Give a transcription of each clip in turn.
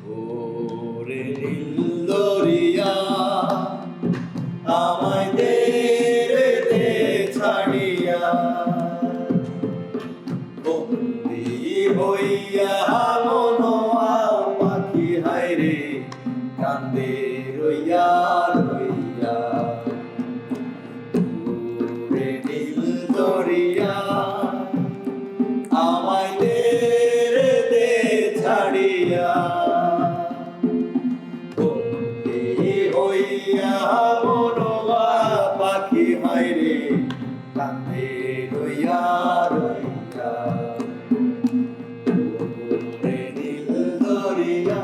ওরে নীল দরিয়া আমায় দে রে দে ছাড়িয়া, বন্দি হইয়া মনোয়া পাখি হায়রে কান্দে রইয়া রইয়া। ওরে নীল দরিয়া আমায় দে রে দে ছাড়িয়া, বন্দি হইয়া মনোয়া পাখি হায়রে কান্দে রইয়া রইয়া। ওরে নীল দরিয়া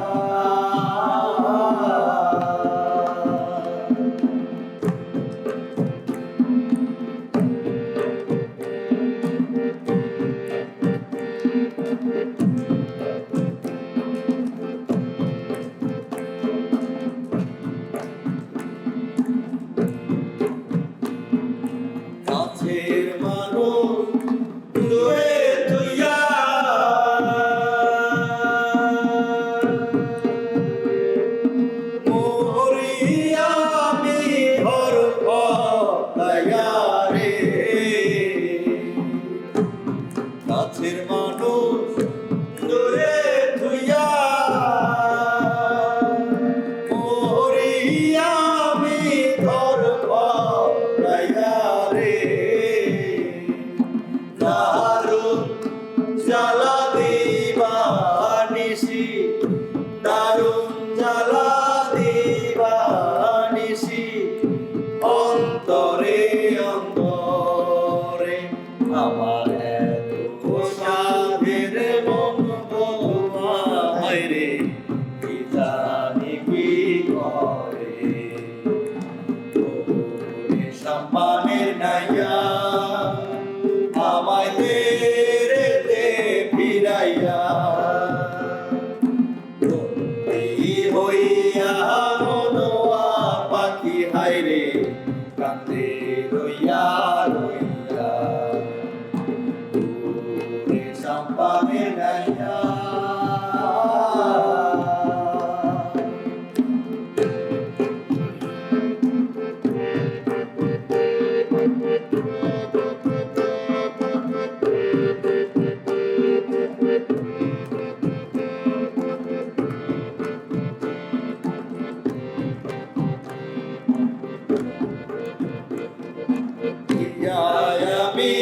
কাছের মানুষ দূরে তুইয়া, মরিয়া আমি ঘর পাইয়া রে। কাছের মানুষ দূরে তুইয়া, মরিয়া আমি ঘর পাইয়া রে। দারুণ জ্বালা দিবা নিশি, দারুণ জ্বালা দিবা নিশি, অন্তরে অন্তরে আমার এত সাধের মন বলুয়ায় রে, কি জানি কি করে। ওরে সম্মানের নাইয়া আমায় দে রে দে ফিরাইয়া, বন্দি হইয়া মনোয়া পাখি হায়রে কান্দে রইয়া রইয়া। ওরে সম্মানের নাইয়া আমি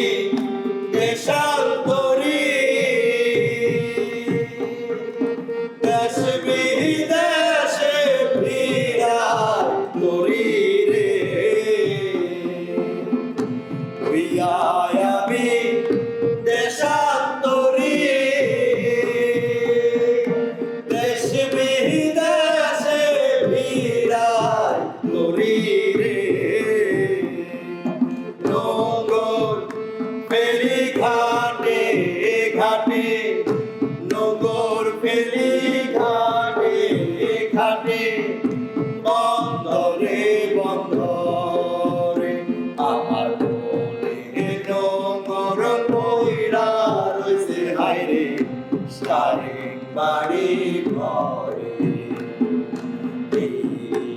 দেশান্তরী, দেশ বিদেশে ফিরা করি রে। আমি দেশান্তরী, দেশ বিদেশে ফিরা করি রে। ফেলি ঘাটে ঘাটে, নগর ফেলি ঘাটে ঘাটে, বন্দরে বন্দরে আমার মনে নগর কইরা রইছে হায়রে সারে বাড়ি ঘরে। এই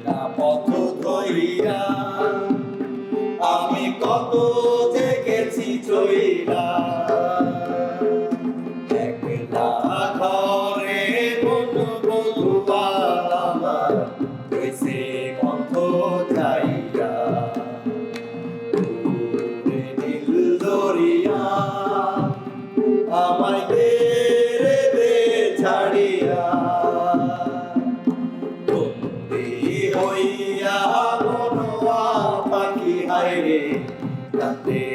না পথ ধইরা আমি কত যে গেছি চইলা, একলা ঘরে মন বলুয়া আমার রইছে গন্ধ যাইয়া। ওরে নীল দরিয়া আমায় দে রে দে ছাড়িয়া, বন্দি হইয়া মনোয়া পাখি হায়রে কান্দে